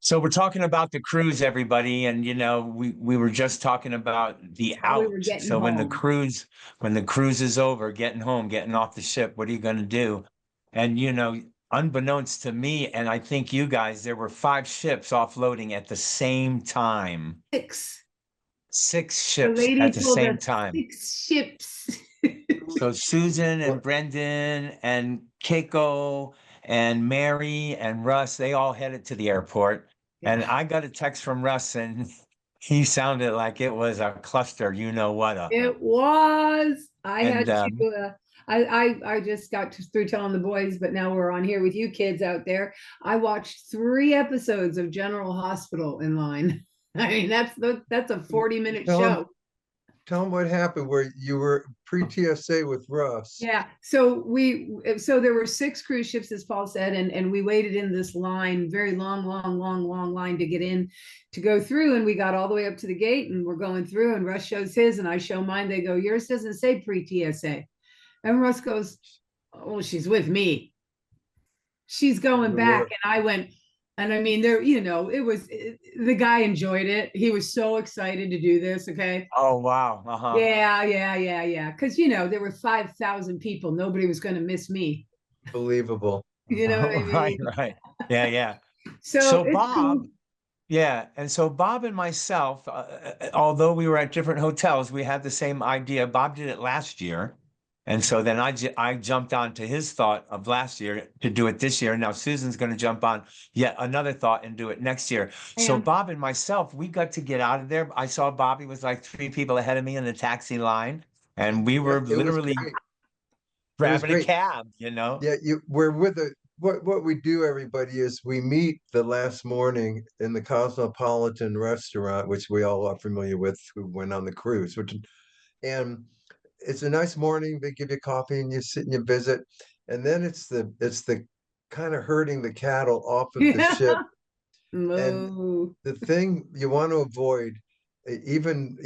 So we're talking about the cruise, everybody, and we were just talking about the How we were out. getting So home. when the cruise is over, getting home, getting off the ship, what are you going to do? And unbeknownst to me, and I think you guys, there were five ships offloading at the same time. Six. Six The ships at lady the told same us time. 6 ships. So Susan and What? Brendan and Keiko and Mary and Russ, they all headed to the airport. And Yeah, I got a text from Russ and he sounded like it was a cluster, you know what it was. I had and to. I just through telling the boys, but now we're on here with you kids out there. I watched 3 episodes of General Hospital in line. I mean, that's a 40-minute Tell him, show. tell him what happened where you were pre-TSA with Russ. Yeah. So there were 6 cruise ships, as Paul said, and we waited in this line, very long line to get in to go through. And we got all the way up to the gate and we're going through and Russ shows his and I show mine. They go, yours doesn't say pre-TSA. And Russ goes, oh, she's with me. She's going You back. were. And I went, and I mean, the guy enjoyed it. He was so excited to do this. Okay. oh wow. Uh-huh. Yeah. Because there were 5,000 people. Nobody was going to miss me. Unbelievable. You know what I Right, mean? right. Yeah, yeah. So So it's Bob, cool. yeah, and so Bob and myself, although we were at different hotels, we had the same idea. Bob did it last year. And so then I jumped on to his thought of last year to do it this year. Now Susan's going to jump on yet another thought and do it next year. So And Bob and myself, we got to get out of there. I saw Bobby was like 3 people ahead of me in the taxi line, and we Yeah, were it was literally great. It was grabbing a great. cab. Yeah, we're with a what we do, everybody, is we meet the last morning in the Cosmopolitan restaurant, which we all are familiar with who went on the cruise, and it's a nice morning. They give you coffee and you sit and you visit. And then it's the kind of herding the cattle off of the ship. yeah. And Moo. the thing you want to avoid, even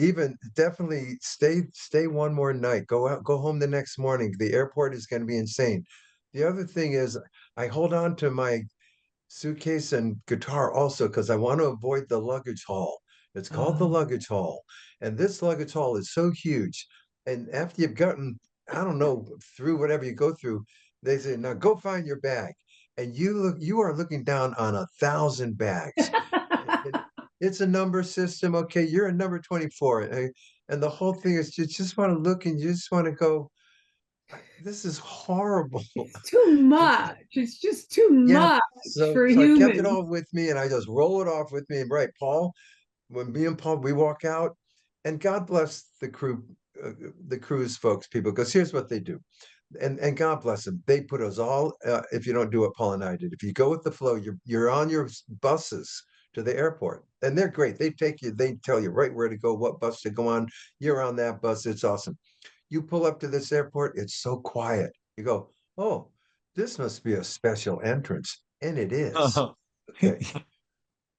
definitely stay one more night. Go out, go home the next morning. The airport is going to be insane. The other thing is I hold on to my suitcase and guitar also because I want to avoid the luggage hall. It's called the Oh. luggage hall. And this luggage hall is so huge. And after you've gotten, I don't know, through whatever you go through, they say, now go find your bag. And you are looking down on 1,000 bags. And it's a number system. Okay, you're a number 24. And the whole thing is you just want to look and you just want to go, this is horrible. It's too much. It's just too Yeah. much So for so I kept it humans. all with me and I just roll it off with me. And right, Paul, when me and Paul we walk out, and God bless the cruise folks, people, because here's what they do. And God bless them. They put us all. If you don't do what Paul and I did, if you go with the flow, you're on your buses to the airport, and they're great. They take you. They tell you right where to go, what bus to go on. You're on that bus. It's awesome. You pull up to this airport. It's so quiet. You go, oh, this must be a special entrance, and it is. Okay,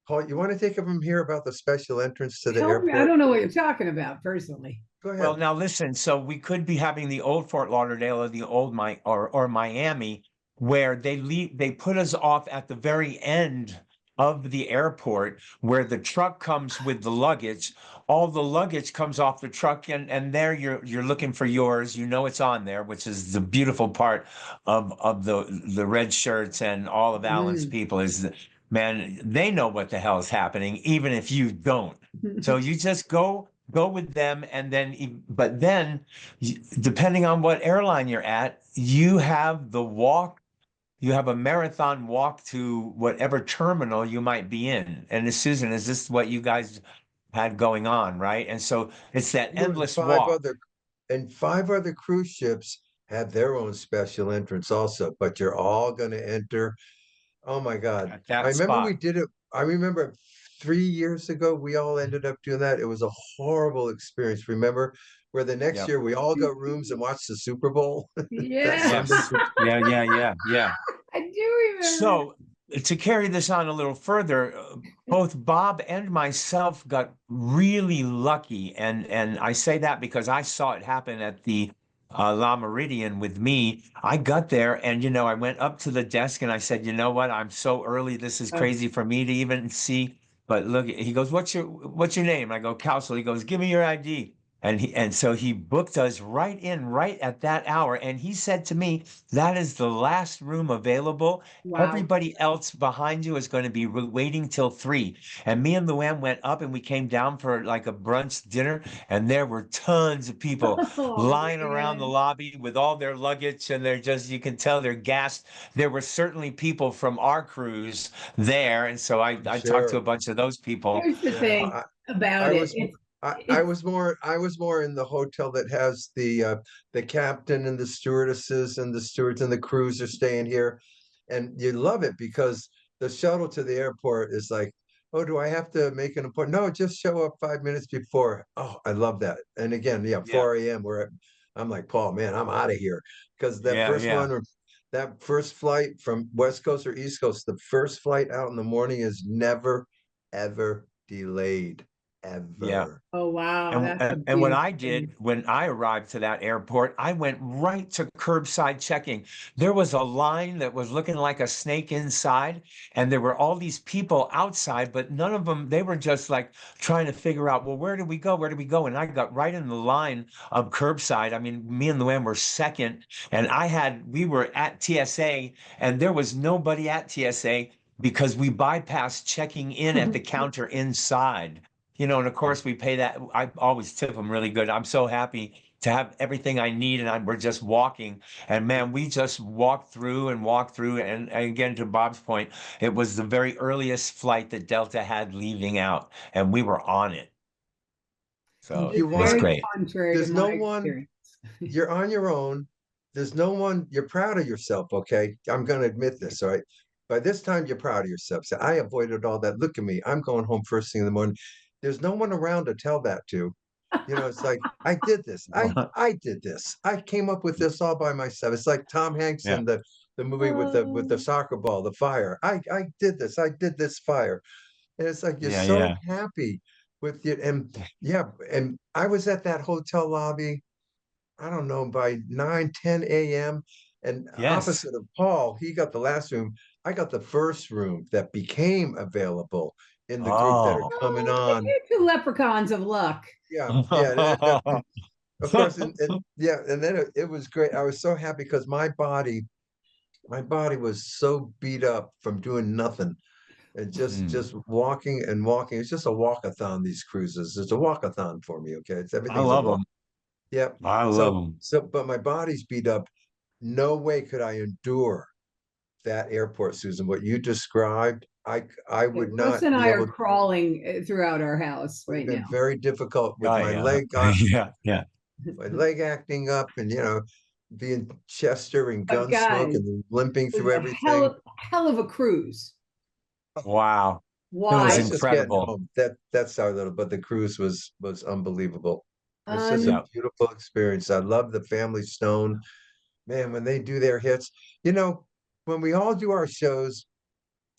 Paul, you want to take it from here about the special entrance to the Tell me, I airport? don't know what you're talking about personally. Go Well, ahead. now listen, so we could be having the old Fort Lauderdale or the old or Miami where they put us off at the very end of the airport where the truck comes with the luggage. All the luggage comes off the truck and there you're looking for yours. You know it's on there, which is the beautiful part of the red shirts and all of Alan's Mm. people is that, man, they know what the hell is happening, even if you don't. So you just go with them and then but then depending on what airline you're at, you have a marathon walk to whatever terminal you might be in. And Susan, is this what you guys had going on, right? And so it's that You and endless five walk other and five other cruise ships have their own special entrance also, but you're all going to enter. Oh my God. at I that remember we spot. did it. I remember 3 years ago, we all ended up doing that. It was a horrible experience. Remember where the next Yep. year we all got rooms and watched the Super Bowl that Sunday? Yes. Yeah. I do remember. So to carry this on a little further, both Bob and myself got really lucky, and I say that because I saw it happen at the La Meridian with me. I got there and, I went up to the desk and I said, you know what? I'm so early. This is Oh, crazy for me to even see. But look, he goes, what's your name? I go, Cowsill. He goes, give me your ID. And so he booked us right in right at that hour. And he said to me, that is the last room available. wow. Everybody else behind you is going to be waiting till 3. And me and Luann went up and we came down for like a brunch dinner. And there were tons of people Oh lying around the man. lobby with all their luggage. And you can tell they're gassed. There were certainly people from our cruise there. And so I talked to a Sure. bunch of those people. Here's the Yeah. thing about I it. was It's I it's was more in the hotel that has the captain and the stewardesses and the stewards and the crews are staying here, and you love it because the shuttle to the airport is like, oh, do I have to make an appointment? No, just show up 5 minutes before. Oh, I love that. And again, yeah, Yeah. 4 a.m. where I'm like, Paul, man, I'm out of here because that Yeah. first Yeah. one or that first flight from West Coast or East Coast, the first flight out in the morning is never ever delayed Yeah. ever. oh wow, And, that's a and and what beautiful I thing. did when I arrived to that airport, I went right to curbside checking. There was a line that was looking like a snake inside, and there were all these people outside, but none of them, they were just like trying to figure out, well, where do we go? Where do we go? And I got right in the line of curbside. I mean, me and Luann were second, and we were at TSA, and there was nobody at TSA because we bypassed checking in at the counter inside. And of course we pay that. I always tip them really good. I'm so happy to have everything I need, and we're just walking. And man, we just walked through and walked through. And again, to Bob's point, it was the very earliest flight that Delta had leaving out, and we were on it. So You It's it was want, very great. contrary to there's my no one, experience. you're on your own. There's no one, you're proud of yourself, okay? I'm going to admit this, all right? By this time, you're proud of yourself. So I avoided all that. Look at me. I'm going home first thing in the morning. There's no one around to tell that to. It's like I did this. I did this. I came up with this all by myself. It's like Tom Hanks Yeah. in the movie with the Oh, soccer ball, the fire. I did this. I did this fire. And it's like you're Yeah. so Yeah. happy with it. And yeah, and I was at that hotel lobby, I don't know, by 9, 10 a.m. And Yes. opposite of Paul, he got the last room. I got the first room that became available in the group that are Oh. coming see, on. you're two leprechauns of luck. Yeah, yeah. And of course, and yeah, and then it was great. I was so happy because my body was so beat up from doing nothing and just Mm. just walking and walking. It's just a walkathon, these cruises. It's a walkathon for me, okay? It's I everything's a love walk. them. Yep. I love So them. so but my body's beat up. No way could I endure that airport, Susan. What you described, I Okay, would Russ not and be I are able, crawling throughout our house would have right been now. very difficult with Oh my yeah. leg Yeah. Yeah. my leg acting up and being Chester and But Gunsmoke guys, and limping it was through a everything. hell of a cruise. Wow. It was That's Why? just getting incredible. home. That's our little, but the cruise was unbelievable. It's just a Yeah. beautiful experience. I love the Family Stone. Man, when they do their hits, you know, when we all do our shows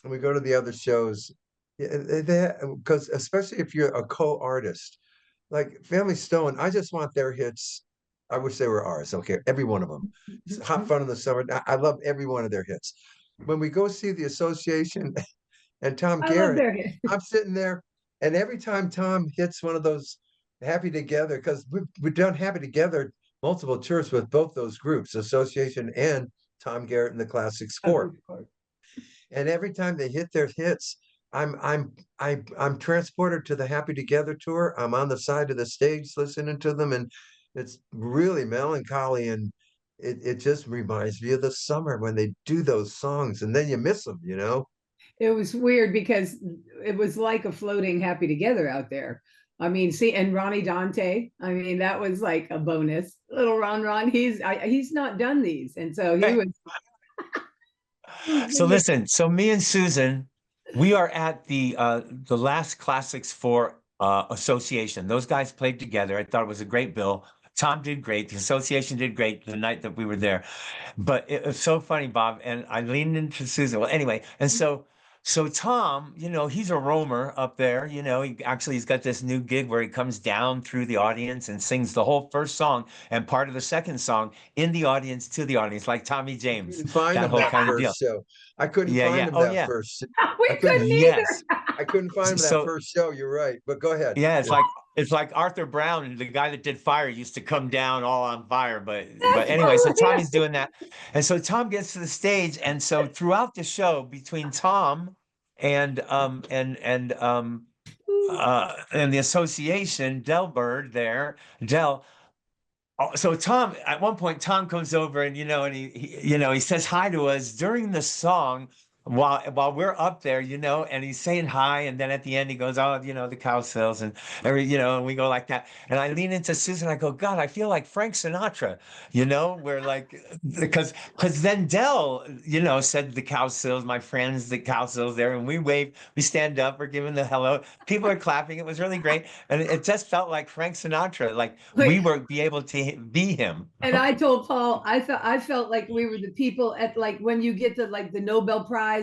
and we go to the other shows, because especially if you're a co-artist, like Family Stone, I just want their hits. I wish they were ours. Okay, every one of them. Hot Fun in the Summer. I love every one of their hits. When we go see the Association and Tom I love Garrett, their I'm sitting there, and every time Tom hits one of those Happy Together, because we've done Happy Together multiple tours with both those groups, Association and Tom Garrett and the Classics Four. And every time they hit their hits, I'm transported to the Happy Together tour. I'm on the side of the stage listening to them, and it's really melancholy, and it just reminds me of the summer when they do those songs, and then you miss them. It was weird because it was like a floating happy together out there. I mean, see, and Ronnie Dante, I mean, that was like a bonus. Little Ron, he's not done these. And so he Hey, was so listen, so me and Susan, we are at the last Classics for Association. Those guys played together. I thought it was a great bill. Tom did great. The association did great the night that we were there. But it was so funny, Bob. And I leaned into Susan. Well, anyway, and so So Tom, he's a roamer up there. He's got this new gig where he comes down through the audience and sings the whole first song and part of the second song in the audience to the audience, like Tommy James, Couldn't find that him whole that kind of deal. first show. I couldn't Yeah, find yeah. him Oh, that yeah. first. I We couldn't. couldn't either. Yes. I couldn't find him that So first show. You're right. But go ahead. yeah, Yeah. it's like Arthur Brown, the guy that did Fire, used to come down all on fire. But That's anyway, so hilarious. Tommy's doing that, and so Tom gets to the stage, and so throughout the show, between Tom and and the association, Delbird there, Del. So Tom, at one point, Tom comes over and and he says hi to us during the song while we're up there, and he's saying hi, and then at the end he goes, oh, the Cowsills and and we go like that, and I lean into Susan, I go, God, I feel like Frank Sinatra, we're like, because then Dell, said the Cowsills, my friends, the Cowsills there, and we wave, we stand up, we're giving the hello, people are clapping, it was really great, and it just felt like Frank Sinatra, like we Wait, were be able to be him. and I told Paul, I felt like we were the people at like when you get the Nobel Prize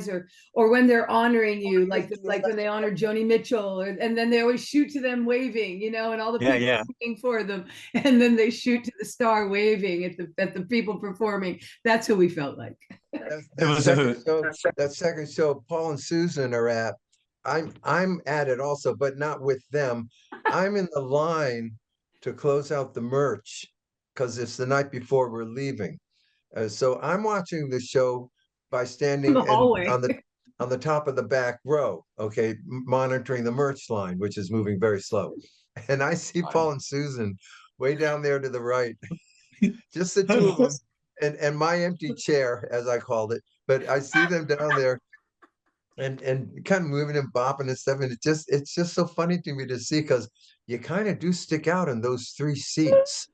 or when they're honoring you, like when they honor Joni Mitchell, and then they always shoot to them waving, and all the Yeah, people yeah. singing for them, and then they shoot to the star waving at the people performing. That's who we felt like. That, It that was a second hoot. show, that second show, Paul and Susan are at. I'm at it also, but not with them. I'm in the line to close out the merch because it's the night before we're leaving. So I'm watching the show by In the standing and hallway. on the top of the back row, okay, monitoring the merch line, which is moving very slow. And I see Paul and Susan way down there to the right, just the two of them, and my empty chair, as I called it. But I see them down there and kind of moving and bopping and stuff. And it's just so funny to me to see because you kind of do stick out in those three seats.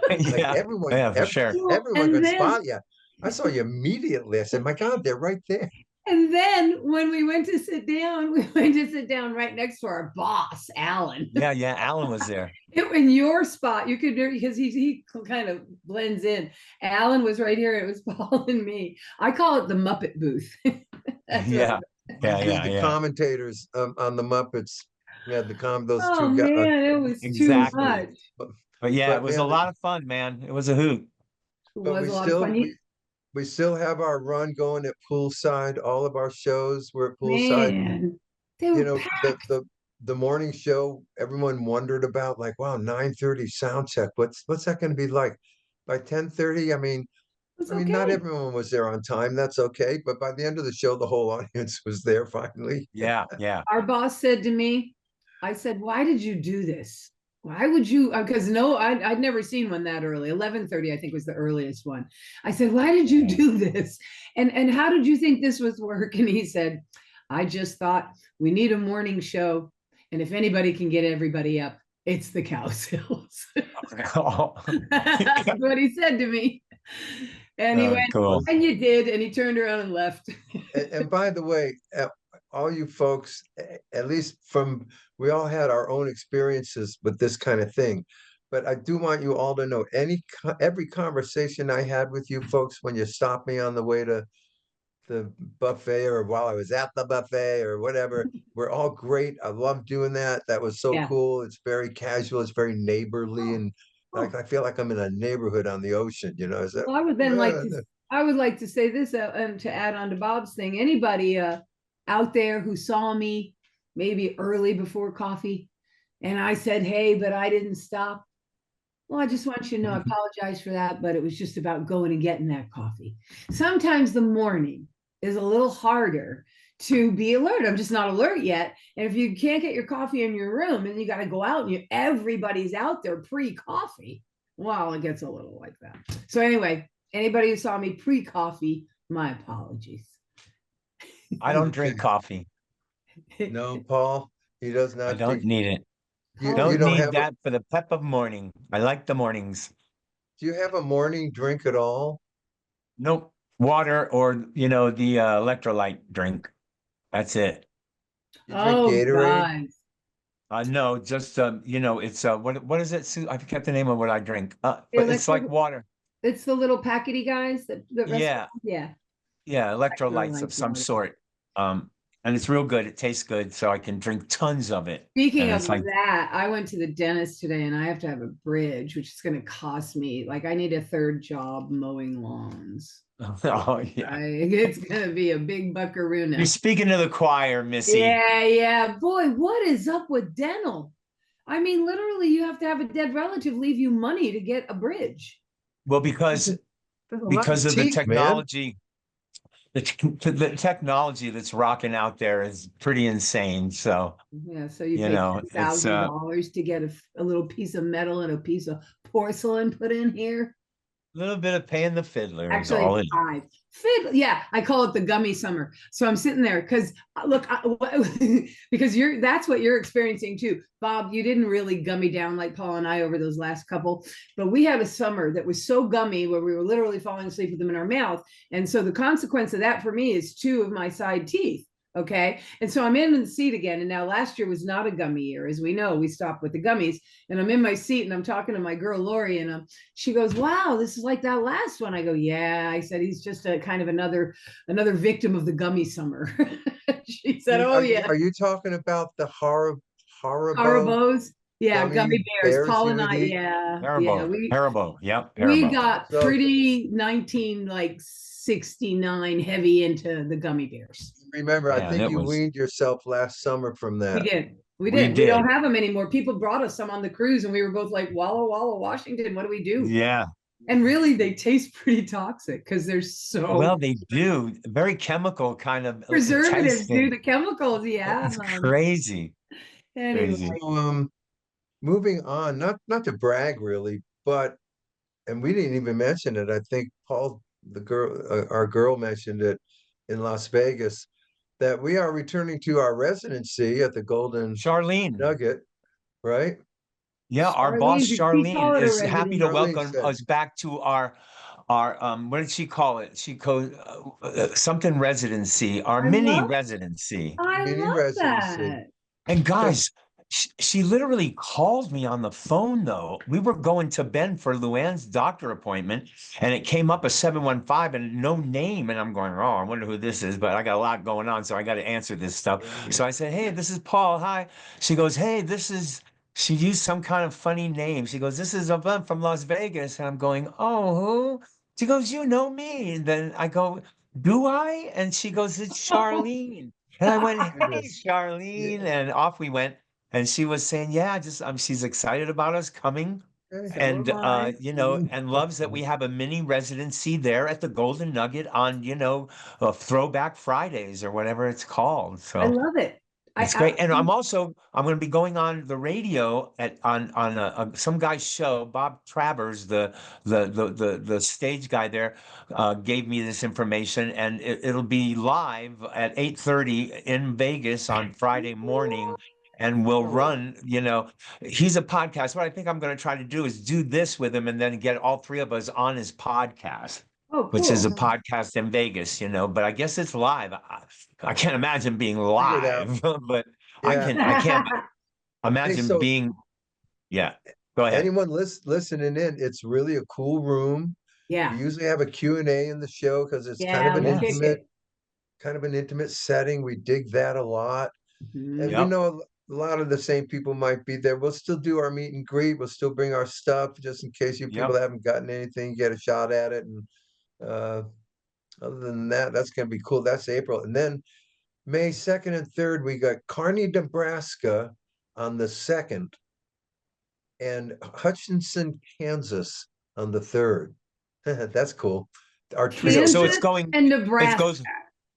Like Yeah, yeah, for sure. Well, everyone could spot you. I saw you immediately. I said, my God, they're right there. and then when we went to sit down, we went to sit down right next to our boss, Alan. Yeah, yeah. Alan was there. In your spot, you could because he kind of blends in. Alan was right here. It was Paul and me. I call it the Muppet booth. That's Yeah, yeah, The, yeah, the yeah. commentators on the Muppets. Yeah, those Oh two guys. man, it was too Exactly. much. But, But yeah, it but was a man, lot of fun, man. It was a hoot. It but was a lot of fun. we still have our run going at poolside. All of our shows were at poolside. Man, they You were know, packed. the morning show, everyone wondered about, like, wow, 9:30 sound check. What's that going to be like? By 10:30, It was not okay. everyone was there on time. That's okay. But by the end of the show, the whole audience was there finally. Yeah, yeah. Our boss said to me, I said, why did you do this? Why would you? Because no, I'd never seen one that early. 11:30, I think, was the earliest one. I said, why did you do this? And how did you think this was work? And he said, I just thought we need a morning show. And if anybody can get everybody up, it's the Cowsills. That's what he said to me. And he Oh, went, cool. and you did. And he turned around and left. And by the way, all you folks, at least we all had our own experiences with this kind of thing. But I do want you all to know every conversation I had with you folks when you stopped me on the way to the buffet or while I was at the buffet or whatever, were all great. I love doing that. That was so Yeah. cool. It's very casual. It's very neighborly. And like, I feel like I'm in a neighborhood on the ocean, Is that, Well, I would like to say this and to add on to Bob's thing. Anybody out there who saw me maybe early before coffee, and I said, "Hey," but I didn't stop. Well, I just want you to know I apologize for that, but it was just about going and getting that coffee. Sometimes the morning is a little harder to be alert. I'm just not alert yet. And if you can't get your coffee in your room and you got to go out and everybody's out there pre-coffee, well, it gets a little like that. So anyway, anybody who saw me pre-coffee, my apologies. I don't Okay. drink coffee. No, Paul, he does I not don't drink. need it. You Don't don't need have that for the pep of morning. I like the mornings. do you have a morning drink at all? Nope. Water or, the electrolyte drink. That's it. You drink Oh, Gatorade? guys. No, just it's what is it, Sue? I forget the name of what I drink. But it's like Electro- water. It's the little packety guys that Yeah, yeah. yeah, electrolytes of Electrolyte some water. sort. Um, and it's real good. It tastes good, so I can drink tons of it. Speaking And of it's like, that, I went to the dentist today and I have to have a bridge, which is going to cost me, like, I need a third job mowing lawns. oh yeah. It's going to be a big buckaroo now. You're speaking to the choir, Missy. Yeah, yeah. Boy, what is up with dental? I mean, literally, you have to have a dead relative leave you money to get a bridge. Well, because There's a lot because of the teeth, man. technology, the technology that's rocking out there is pretty insane. So, Yeah, so you you pay know, it's $10,000 to get a little piece of metal and a piece of porcelain put in here. a little bit of paying the fiddler is Actually, all it it's is. 5. Yeah, I call it the gummy summer. So I'm sitting there because look, because that's what you're experiencing too, Bob. You didn't really gummy down like Paul and I over those last couple, but we had a summer that was so gummy where we were literally falling asleep with them in our mouth, and so the consequence of that for me is 2 of my side teeth. Okay. And so I'm in the seat again. And now last year was not a gummy year. As we know, we stopped with the gummies. And I'm in my seat and I'm talking to my girl, Lori, and she goes, wow, this is like that last one. I go, yeah. I said, he's just a kind of another victim of the gummy summer. She said, oh, yeah. Are you talking about the Haribo Haribos. Yeah, gummy bears. bears Paul you and would I, eat? yeah. Haribo, Haribo, yep, We Haribo. got So pretty 1969 heavy into the gummy bears. remember, I Yeah, and think it you was, weaned yourself last summer from We that. did. We we did. We don't did. have them anymore. People brought us some on the cruise and we were both like, Walla Walla, Washington, what do we do? Yeah. And really, they taste pretty toxic because they're so Well, they do. Very chemical kind of preservatives, do tasting. the chemicals. Yeah. It's crazy. Anyway, Crazy. So, moving on, not to brag really, but and we didn't even mention it. I think Paul, our girl mentioned it in Las Vegas, that we are returning to our residency at the Golden Charlene. Nugget, right? Yeah, our boss Charlene, did she call Charlene it a is happy to residency? Charlene welcome said, us back to our what did she call it? She something residency, our I mini love, residency. I mini love residency. that. And So guys, she literally called me on the phone though. We were going to Bend for Luann's doctor appointment, and it came up a 715 and no name. And I'm going, oh, I wonder who this is, but I got a lot going on, so I got to answer this stuff. So I said, hey, this is Paul. Hi. She goes, hey, she used some kind of funny name. She goes, this is Yvonne from Las Vegas. And I'm going, oh, who? She goes, you know me. And then I go, do I? And she goes, it's Charlene. And I went, hey, goodness. Charlene. Yeah. And off we went. And she was saying, yeah, just she's excited about us coming. Okay. So And am I. and loves that we have a mini residency there at the Golden Nugget on, Throwback Fridays or whatever it's called. I So love it. I it's great. And absolutely I'm going to be going on the radio on some guy's show. Bob Travers, the stage guy there, gave me this information, and it'll be live at 8:30 in Vegas on Friday morning. And we'll run, he's a podcast. What I think I'm going to try to do is do this with him and then get all 3 of us on his podcast, oh, which is a cool. podcast in Vegas, but I guess it's live. I can't imagine being Figure it out. live, but Yeah. I can't Hey, imagine so being, yeah, go ahead. anyone listening in, it's really a cool room. We Yeah. usually have a Q&A in the show because it's Yeah, we kick Yes. it. kind of an intimate setting. We dig that a lot. And we Mhm. Yep. know a lot of the same people might be there. We'll still do our meet and greet. We'll still bring our stuff just in case you people Yep. haven't gotten anything, get a shot at it. And uh, other than that, that's going to be cool. That's April. And then May 2nd and 3rd, we got Kearney, Nebraska on the 2nd and Hutchinson, Kansas on the 3rd. That's cool. Our trio. So Kansas and Nebraska.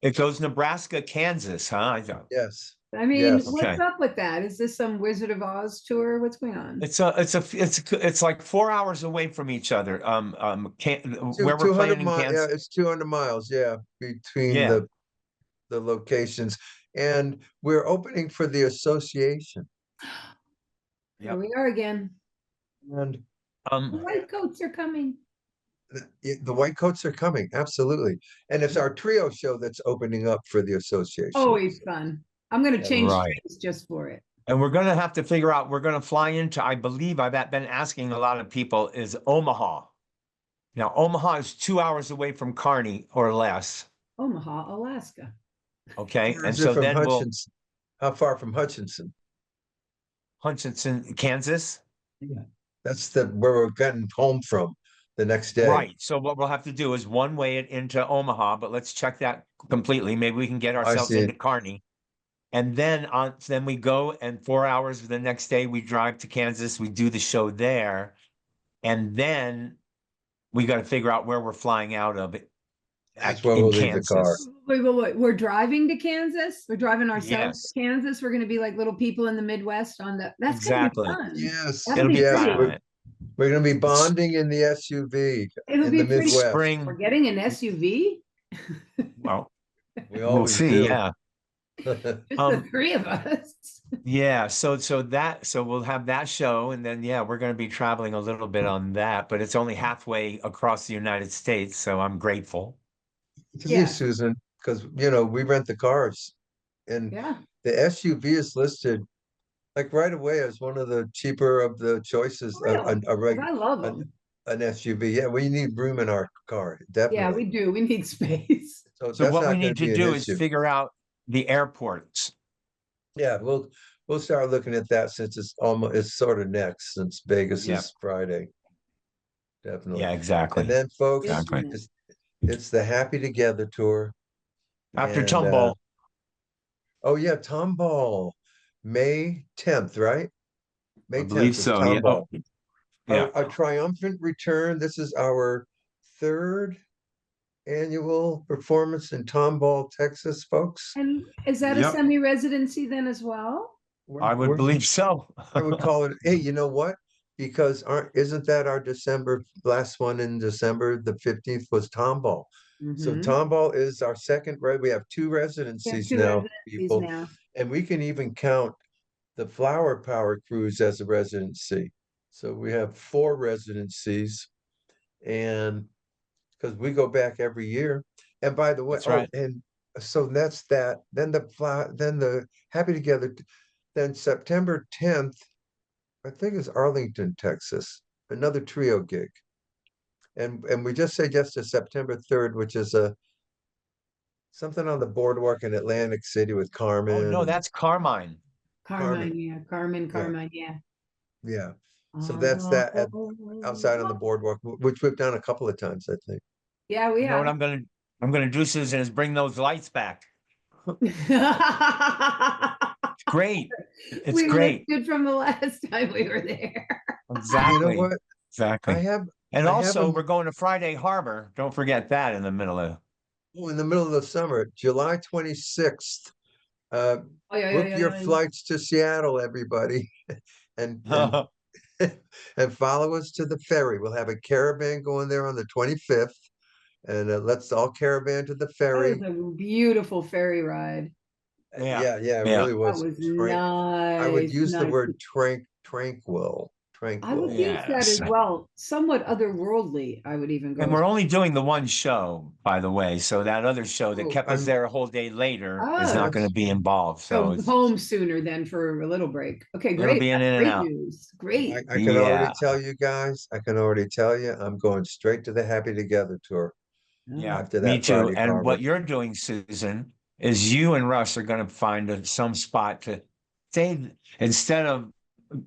it goes Nebraska, Kansas, huh? Yes. I mean, Yes. what's Okay. up with that? Is this some Wizard of Oz tour? What's going on? It's like 4 hours away from each other. Where we're 200 playing in miles. Yeah, Kansas. it's 200 miles. Yeah, between Yeah. the locations. And we're opening for the association. Here Yep. we are again. And The Um, white coats are coming. the white coats are coming. Absolutely. And it's our trio show that's opening up for the association. Always fun. I'm going to Yeah, change right. trains just for it. And we're going to have to figure out, we're going to fly into, I believe I've been asking a lot of people, is Omaha. Now, Omaha is 2 hours away from Kearney or less. Omaha, Alaska. Okay, Where and is it so from then we'll Hutchinson? How far from Hutchinson? Hutchinson, Kansas. Yeah. That's where we're getting home from the next day. Right. So what we'll have to do is one way it into Omaha, but let's check that completely. Maybe we can get I ourselves see. into Kearney. And then we go and 4 hours the next day we drive to Kansas, we do the show there. And then we got to figure out where we're flying out of it That's where in we'll leave the car. Kansas. Wait. We're driving to Kansas? We're driving ourselves Yes, to Kansas? We're gonna be like little people in the Midwest on that's gonna be exactly. fun. Yes, That'll It'll be be yes. pretty. fun. We're going to be It's bonding in the SUV It'll in be the pretty. Midwest. We're spring. getting an SUV? Well, We we'll always see. do. Yeah. Just the Um, three of us. yeah. So we'll have that show, and then yeah, we're going to be traveling a little bit on that, but it's only halfway across the United States, so I'm grateful. To me, Yeah, Susan, because we rent the cars, and yeah. the SUV is listed like right away as one of the cheaper of the choices. Really? 'Cause I love An, them. an SUV. Yeah, we need room in our car, Yeah, we definitely. do. We need space. So So that's what we not going need to to be an do is issue. figure out the airports. Yeah, we'll start looking at that since it's sort of next since Vegas Yeah. is Friday. Definitely. Yeah, And exactly. then folks, Exactly. Isn't it? it's the Happy Together tour. After And Tomball, oh yeah, Tomball, May 10th, right? I May believe 10th is so. Yeah. Oh, Tomball. yeah. Our triumphant return. This is our third annual performance in Tomball, Texas, folks. And is that a Yep. semi-residency then as well? I would We're believe so. I would call it, hey, you know what? Because isn't that our last one in December, the 15th was Tomball. So Mhm. Tomball is our second, right? We have two We have residencies two now, residencies people. now. And we can even count the Flower Power Cruise as a residency. So we have four residencies, and because we go back every year. And by the way, That's right. and so that's that. Then the Happy Together, then September 10th, I think it's Arlington, Texas, another trio gig. And we just say yes to September 3rd, which is something on the boardwalk in Atlantic City with Oh Carmen no, and that's Carmine. Carmine, yeah. Yeah, Carmine, yeah. yeah. So that's that outside on the boardwalk, which we've done a couple of times, I think. Yeah, we You know what have. I'm gonna do, Susan, is bring those lights back. It's great. It's We great. lifted from the last time we were there. You know Exactly. what? I Exactly. have And I have also them we're going to Friday Harbor. Don't forget that in the middle of in the middle of the summer, July 26th. Uh, Oh, yeah, yeah, book yeah, your yeah. flights to Seattle, everybody, and and follow us to the ferry. We'll have a caravan going there on the 25th, and let's all caravan to the That was ferry. a beautiful ferry ride. Yeah. Yeah, it Yeah. really That was. was I would nice, use the nice. word tranquil, I would tranquil. use that Yes. as well. Somewhat otherworldly, I would even go. And we're only doing the one show, by the way. So that other show that Oh, kept us there a whole day later is not going to that's be involved. So Go home sooner than for a little break. Okay, it'll great. be an That's in and great out. news. Great. I can already Yeah. tell you guys. I can already tell you. I'm going straight to the Happy Together tour Oh, Yeah. after Me that too. Friday And Harbor. what you're doing, Susan, is you and Russ are going to find some spot to say, instead of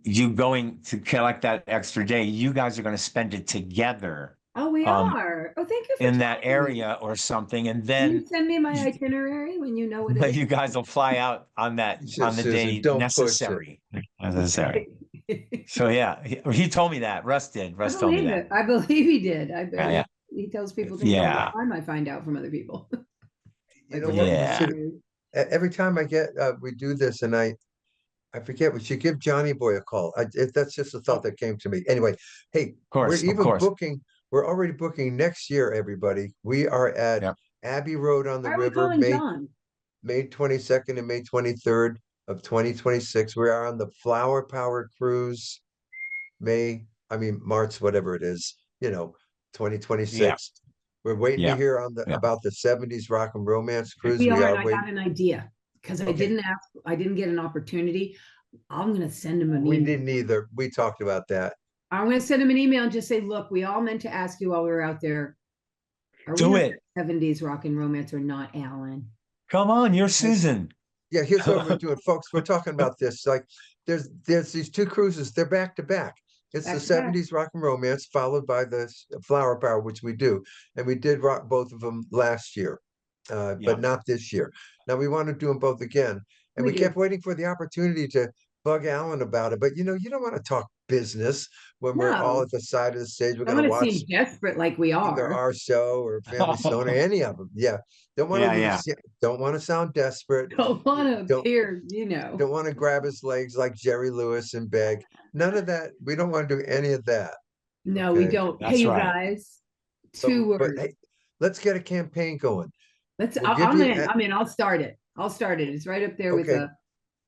you going to collect that extra day, you guys are going to spend it together oh, we um are. Oh, thank you for in that telling me. area or something. And Can you then send me my itinerary when you know what it you guys will fly out on the Susan, day don't push it. necessary. Necessary. is? So yeah, he told me that. Russ did. I Russ told me believe that. it. I believe he did. Yeah, yeah. He tells people things all Yeah. the time I find out from other people. You Like know what? We Yeah. should every time we do this, and I forget, we should give Johnny Boy a call. That's just a thought that came to me. Anyway, hey, Of course, of course. we're already booking next year, everybody. We are at Yeah. Abbey Road on the Why are we river, calling John? May 22nd and May 23rd of 2026. We are on the Flower Power Cruise, March, whatever it is, Yeah. 2026. We're waiting to Yeah. hear Yeah. about the 70s rock and romance cruise. We We are, are and I got waiting. an idea because I Okay. didn't get an opportunity. I'm gonna send him an We email. didn't either. We talked about that. I'm gonna send him an email and just say, look, we all meant to ask you while we were out there. Are we Do on it. 70s rock and romance or not, Alan? Come on, you're Susan. Yeah, here's what we're doing, folks. We're talking about this. Like, there's these two cruises. They're back to back. It's Back the to back. '70s rock and romance, followed by the Flower Power, which we do, and we did rock both of them last year, Yeah. but not this year. Now we want to do them both again, and We we do. kept waiting for the opportunity to bug Alan about it. But you know, you don't want to talk business when we're all No. at the side of the stage. We're I going to want to watch seem desperate like we either are. our show or Family Stone or any of them. Yeah, don't want to Yeah, yeah. don't want to sound desperate. Don't want to Don't appear, you know. don't want to grab his legs like Jerry Lewis and beg. None of that. We don't want to do any of that. No, we Okay. don't. Hey, That's you right. guys, But, 2 words. hey, let's get a campaign going. Let's. We'll give I'm you in. I'm in. I'll start it. I'll start it. It's right up there with Okay. a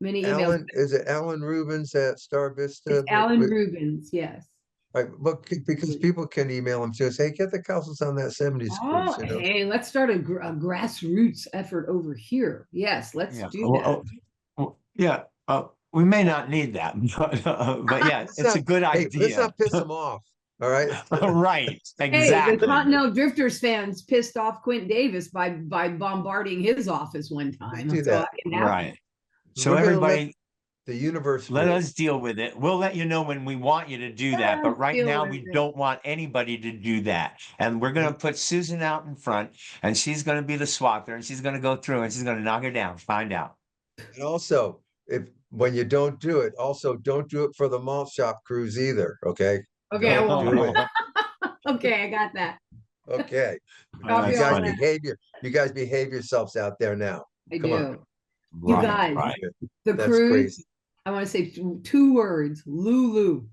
many emails. Alan, is it Alan Rubens at Star Vista? It's Alan Rubens. Yes. Right, well, because people can email him to us, hey, get the Cowsills on that '70s Oh, cruise, you know. hey, let's start a grassroots effort over here. Yes, let's Yeah. do that. Yeah. We may not need that, but yeah, it's a good Hey, let's idea. not piss them off. All right. Right. Hey, the Exactly. Continental Drifters fans pissed off Quint Davis by bombarding his office one time. do So that. can happen. Right. So We're gonna let everybody, the universe let rule. us deal with it. We'll let you know when we want you to do that. But Let's right deal now, with we it. don't want anybody to do that. And we're going to put Susan out in front, and she's going to be the swatter, and she's going to go through and she's going to knock her down, find out. And also, if when you don't do it, also don't do it for the malt shop cruise either. Okay. Okay, I Don't do won't. it. Okay, I got that. Okay. Copy You That's all guys that. you guys behave yourselves out there now. I Come do. on. You Right, guys, right. the That's cruise. crazy. I want to say 2 words. Lulu.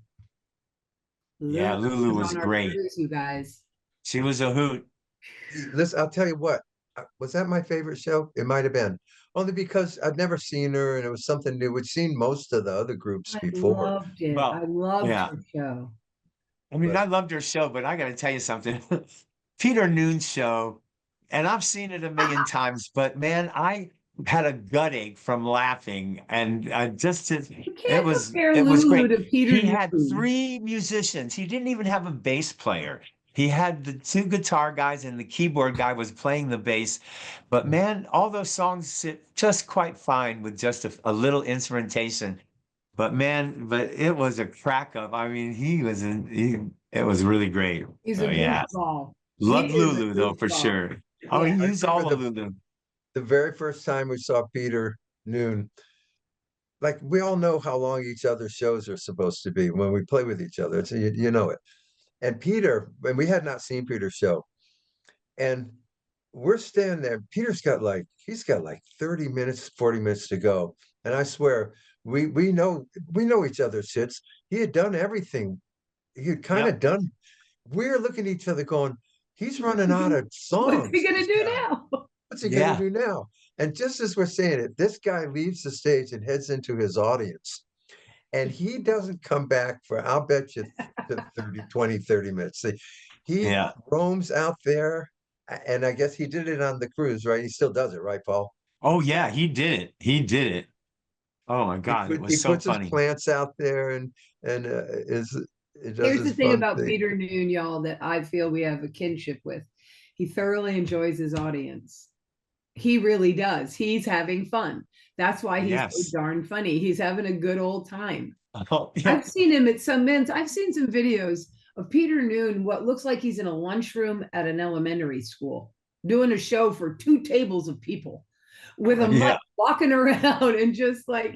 Yeah, Lulu Lulu was was on our great. cruise, you guys. She was a hoot. Listen, I'll tell you what. Was that my favorite show? It might have been. Only because I'd never seen her and it was something new. We'd seen most of the other groups I before. loved it. Well, I loved yeah. her show. I mean, But I loved her show, but I got to tell you something. Peter Noon's show, and I've seen it a million times, but man, I had a gut ache from laughing, and You can't compare it was Lulu great. to Peter He had Noon. 3 musicians. He didn't even have a bass player. He had the 2 guitar guys, and the keyboard guy was playing the bass. But man, all those songs sit just quite fine with just a little instrumentation. But man, but it was a crack up. I mean, it was really great. He's So a yeah, goofball. He loved is a Lulu though for goofball. sure. Oh, Yeah. he I used remember all of Lulu. the very first time we saw Peter Noon, like we all know how long each other's shows are supposed to be when we play with each other. It's, you know it. And Peter, and we had not seen Peter's show, and we're standing there. He's got like 30 minutes, 40 minutes to go. And I swear, we know each other's hits. He had done everything. He had kind of Yep. done. We're looking at each other going, he's running out of What's he songs. gonna This do guy. now? What's he Yeah. gonna do now? And just as we're saying it, this guy leaves the stage and heads into his audience. And he doesn't come back for, I'll bet you, 30 minutes. He Yeah. roams out there, and I guess he did it on the cruise, right? He still does it, right, Paul? Oh yeah, he did it. He did it. Oh my God, it He was so puts his funny. plants out there and it does Here's the his thing fun about thing. Peter Noon, y'all, that I feel we have a kinship with. He thoroughly enjoys his audience. He really does. He's having fun. That's why he's Yes. so darn funny. He's having a good old time. Oh, yeah. I've seen him at some men's. I've seen some videos of Peter Noon, what looks like he's in a lunchroom at an elementary school, doing a show for 2 tables of people with a Yeah. mic walking around and just like,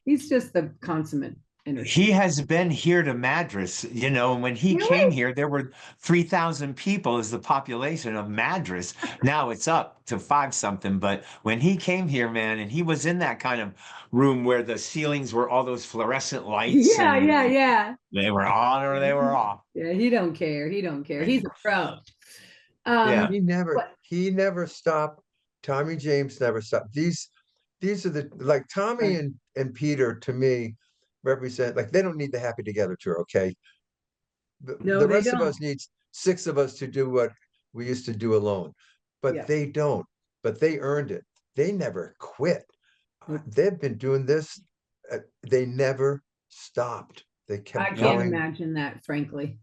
he's just the consummate entertainer. He has been here to Madras, and when he Really? came here, there were 3,000 people as the population of Madras. Now it's up to 5 something. But when he came here, man, and he was in that kind of room where the ceilings were all those fluorescent lights. Yeah, and yeah. They were on or they were off. Yeah, he don't care. He don't care. He's a pro. Yeah. He never stopped. Tommy James never stopped. These are the, like, Tommy and Peter to me represent, like, they don't need the Happy Together tour, okay? No, The they rest of don't. us needs 6 of us to do what we used to do alone, but Yeah. they don't. But they earned it. They never quit. Nope. They've been doing this. They never stopped. They I kept can't going imagine that, frankly.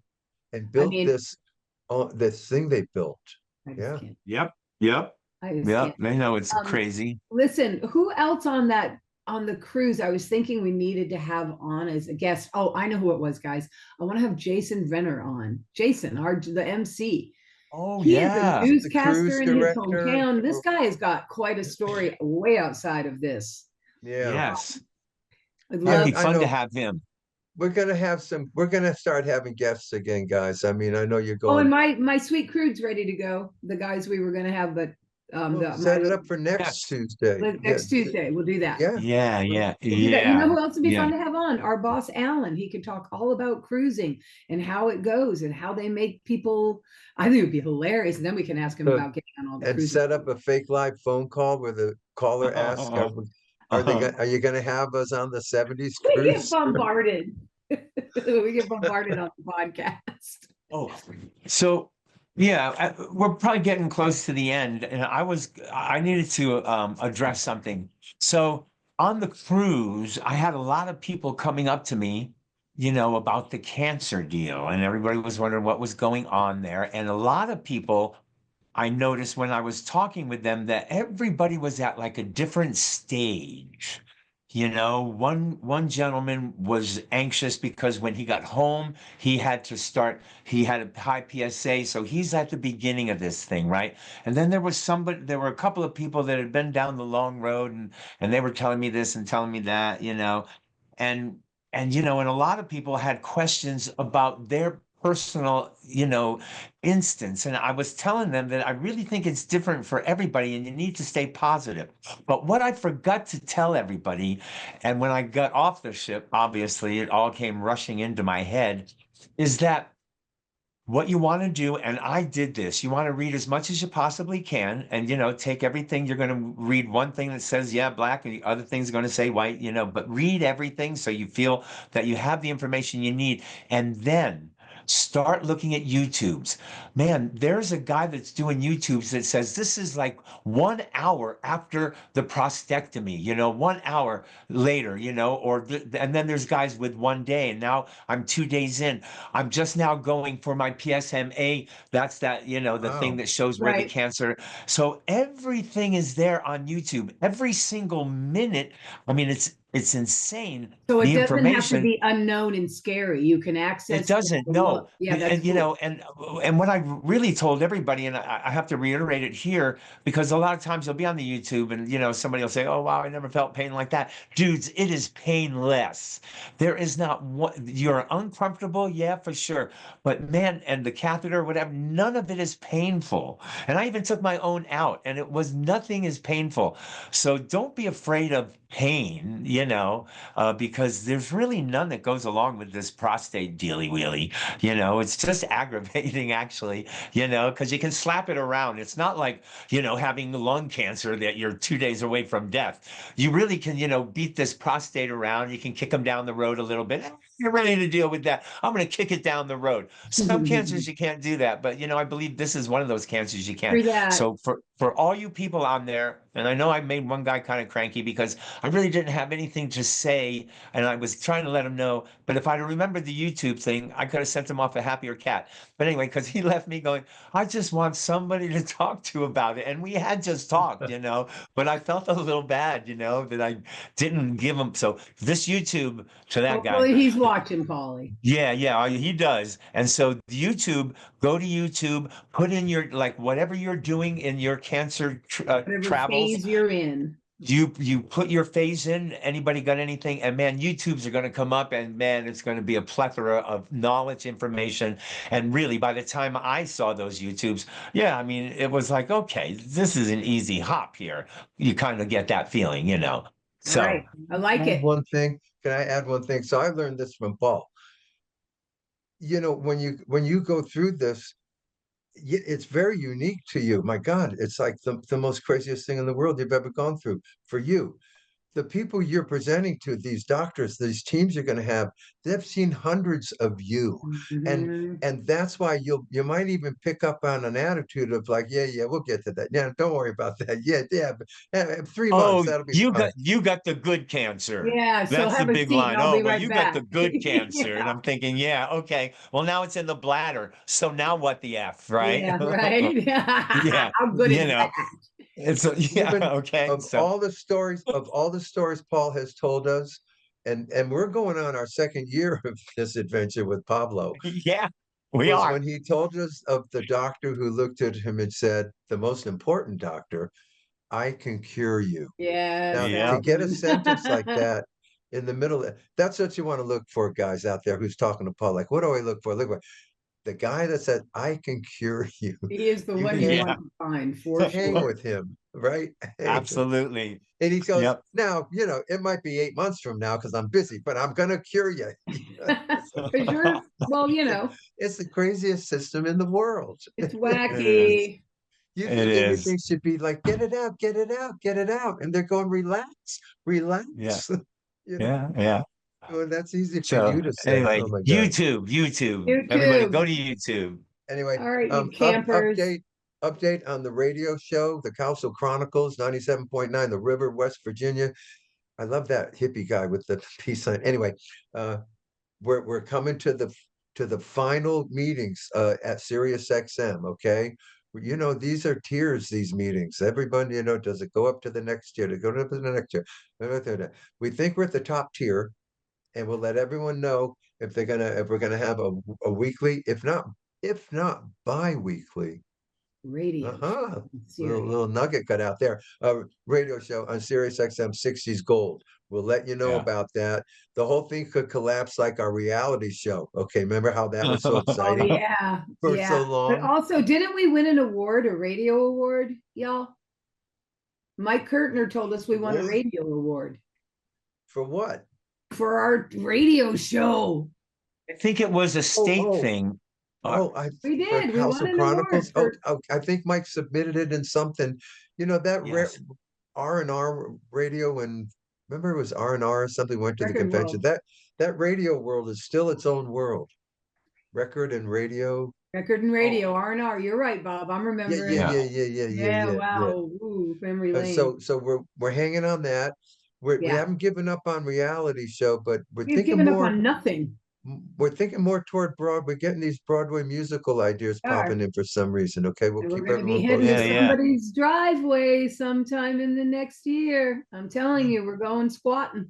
and built mean- this thing they built. I just Yeah. can't. Yep. Yep. I just Yeah, can't. I know it's Um, crazy. Listen, who else on the cruise? I was thinking we needed to have on as a guest. Oh, I know who it was, guys. I want to have Jason Renner on. Jason, the MC. Oh He is a yeah. The cruise newscaster in his director. hometown. This guy has got quite a story way outside of this. Yeah. Yes. I'd That'd Yeah, love. be I fun to know. have him. We're gonna start having guests again, guys. I mean, I know you're Oh, and going. my sweet crude's ready to go. The guys we were going to have, but Well, the set it up for next Yes. Tuesday. Yeah, next Tuesday we'll do that. yeah. Yeah, yeah, We'll do that. You know yeah, who else would be yeah. fun to have on? Our boss, Alan. He could talk all about cruising and how it goes and how they make people. I think it would be hilarious. And then we can ask him So, about getting on all the and cruises. set up a fake live phone call where the caller asks, are you gonna have us on the 70s We get cruise?" bombarded. We get bombarded on the podcast. Oh, so yeah, we're probably getting close to the end, and I needed to address something. So on the cruise, I had a lot of people coming up to me, about the cancer deal, and everybody was wondering what was going on there. And a lot of people, I noticed when I was talking with them that everybody was at like a different stage. One gentleman was anxious because when he got home, he had a high PSA, so he's at the beginning of this thing, right? And then there were a couple of people that had been down the long road and they were telling me this and telling me that, and and a lot of people had questions about their personal, instance. And I was telling them that I really think it's different for everybody and you need to stay positive. But what I forgot to tell everybody, and when I got off the ship, obviously it all came rushing into my head, is that what you want to do, and I did this, you want to read as much as you possibly can, and take everything. You're going to read one thing that says, yeah, black, and the other thing's going to say white, but read everything so you feel that you have the information you need. And then start looking at YouTubes. Man, there's a guy that's doing YouTubes that says this is like 1 hour after the prostatectomy, 1 hour later, and then there's guys with 1 day, and now I'm 2 days in. I'm just now going for my PSMA. That's the thing Wow. that shows where the Right. cancer. So everything is there on YouTube. Every single minute. I mean, it's insane. So it The doesn't have to information. be unknown and scary. You can It access it, doesn't. No. look. Yeah, that's And cool. and what I really told everybody, and I have to reiterate it here, because a lot of times you'll be on the YouTube and somebody will say, "Oh wow, I never felt pain like that." Dudes, it is painless. There is not one. You're uncomfortable, yeah, for sure. But man, and the catheter, whatever, none of it is painful. And I even took my own out, and nothing is painful. So don't be afraid of pain, because there's really none that goes along with this prostate dealy wheelie. It's just aggravating, actually, because you can slap it around. It's not like, having lung cancer that you're 2 days away from death. You really can, beat this prostate around. You can kick them down the road a little bit. You're ready to deal with that. I'm going to kick it down the road. Some cancers you can't do that, but I believe this is one of those cancers you can. Through that. So for all you people on there, and I know I made one guy kind of cranky because I really didn't have anything to say, and I was trying to let him know. But if I'd remembered the YouTube thing, I could have sent him off a happier cat. But anyway, because he left me going, I just want somebody to talk to about it, and we had just talked, But I felt a little bad, that I didn't give him. So this YouTube to that guy. Hopefully he's watching, Polly. Yeah, yeah, he does. And so YouTube, go to YouTube, put in your like whatever you're doing in your cancer Whatever travels. phase you're in. You put your phase in. Anybody got anything? And man, YouTubes are going to come up, and man, it's going to be a plethora of knowledge, information. And really, by the time I saw those YouTubes, yeah, I mean, it was like, okay, this is an easy hop here. You kind of get that feeling. All right. So I like Add it. one thing. Can I add one thing? So I learned this from Paul. When you go through this, it's very unique to you. My God, it's like the most craziest thing in the world you've ever gone through for you. The people you're presenting to, these doctors, these teams you're going to have, they've seen hundreds of you. And Mhm. and that's why you might even pick up on an attitude of like, yeah, we'll get to that. Yeah, don't worry about that. Yeah, but, 3 months, oh, that'll be you fine. got the good cancer. Yeah, so That's the have a big seat and line. I'll Oh, be well, right you got the back. good cancer. And Yeah. I'm thinking, yeah, okay. Well, now it's in the bladder. So now what the F, right? Yeah, right. Yeah, How good is that? It's Even okay. of So all the stories Paul has told us, and we're going on our second year of this adventure with Pablo, yeah, we was are. when he told us of the doctor who looked at him and said, the most important doctor, I can cure you. Yes, Now, Yeah. to that get a one. sentence like that in the middle, that's what you want to look for, guys out there who's talking to Paul. Like, what do I look for? Look for the guy that said, I can cure you. He is the You one you hang, Yeah. want to find for hang sure. with him, right? Absolutely. And he goes, Yep. now, it might be 8 months from now because I'm busy, but I'm going to cure you. Because you're, well, It's the craziest system in the world. it's It is. wacky. You It think is. everything should be like, get it out, get it out, get it out. And they're going, relax, relax. Yeah. You know, Yeah. Yeah. well, that's easy for So you to say. anyway, Oh my God. YouTube. Everybody YouTube. go to YouTube. Anyway, All right, you campers. update on the radio show, the Cowsill Chronicles, 97.9, the River, West Virginia. I love that hippie guy with the peace sign. Anyway, we're coming to the final meetings at Sirius XM, okay? These are tiers, these meetings. Everybody, does it go up to the next tier? To go up to the next tier? We think we're at the top tier, and we'll let everyone know if we're gonna have a weekly, if not bi-weekly. Radio Uh-huh. Little, series. little nugget got out there. Radio show on Sirius XM 60s Gold. We'll let you know Yeah. about that. The whole thing could collapse like our reality show. Okay, remember how that was so Oh exciting yeah, for yeah. so But long? also, didn't we win an award, a radio award, y'all? Mike Kurtner told us we won a What? radio award For what? for our radio show. I think it was a state oh, thing. I We for did. We House won of an award Chronicles. for I think Mike submitted it in something. That Yes. R&R radio, and remember it was R&R or something, went to the Record convention. World. That radio world is still its own world. Record and radio. Record and radio, R&R. You're right, Bob. I'm Yeah, remembering. yeah, Yeah. yeah, yeah, yeah, yeah, Yeah, yeah, yeah. wow. Ooh, memory lane. So we're hanging on that. We Yeah. haven't given up on reality show, but We've given up on nothing. we're thinking more toward Broadway, getting these Broadway musical ideas We are. popping in for some reason. Okay, we'll And we're keep going to be everyone heading posted. to Yeah. somebody's driveway sometime in the next year. I'm telling you, we're going squatting.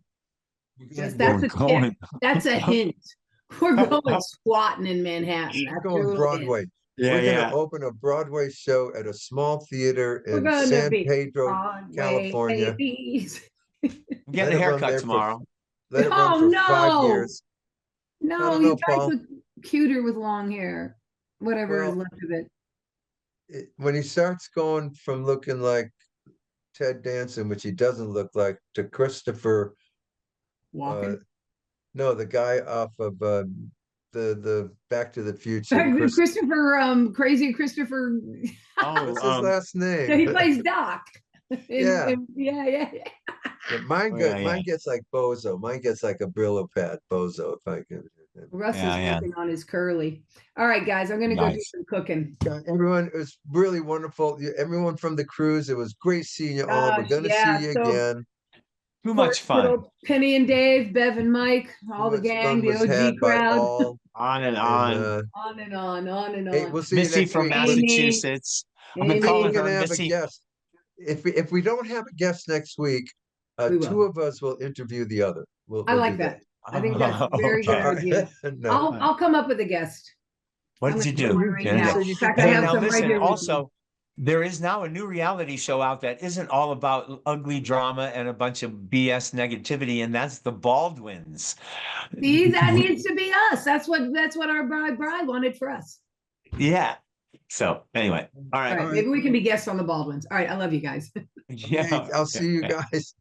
Just that's We're a tip. going. That's a hint. We're going squatting in Manhattan. We're That's going your hint. Broadway. Yeah. We're Yeah. gonna open a Broadway show at a small theater We're in gonna San be Pedro, Broadway California. babies. I'm getting a Let it run haircut there tomorrow. Let it run Oh for 5 no! years. I No, don't you know, guys Paul. look cuter with long hair. Whatever is Well, left of it. when he starts going from looking like Ted Danson, which he doesn't look like, to Christopher, Walking. no, the guy off of the Back to the Future. Christopher, crazy Christopher. What's his last He name? plays Doc. Yeah. Yeah. Yeah, mine gets like Bozo. Mine gets like a Brillo pad, Bozo, if I can. Russ is Yeah. working on his curly. All right, guys, I'm gonna go do Nice. some cooking. Everyone, it was really wonderful. Everyone from the cruise, it was great seeing you all. We're Gosh, gonna yeah, see you so- again. Too much fun. Little Penny and Dave, Bev and Mike, all the Too much gang, fun the was had OG by crowd. all. On and And on. On and on, on and hey, on. we'll see you Missy next from week. Amy. Massachusetts. I've been Amy. We're calling gonna her have Missy. a guest. If we don't have a guest next week, We will. two of us will interview the other. I We'll like do that. I think that's a very good Okay. idea. No. I'll come up with a guest. What I'm did you gonna do? do one right Yeah. now. said you In fact, could I put- have Hey, now some right listen, here with me. also, there is now a new reality show out that isn't all about ugly drama and a bunch of BS negativity, and that's the Baldwins. See, that needs to be us. That's what our bride wanted for us. Yeah. So anyway, all All right. right, maybe we can be guests on the Baldwins. All right, I love you guys. Yeah. Hey, I'll see you guys.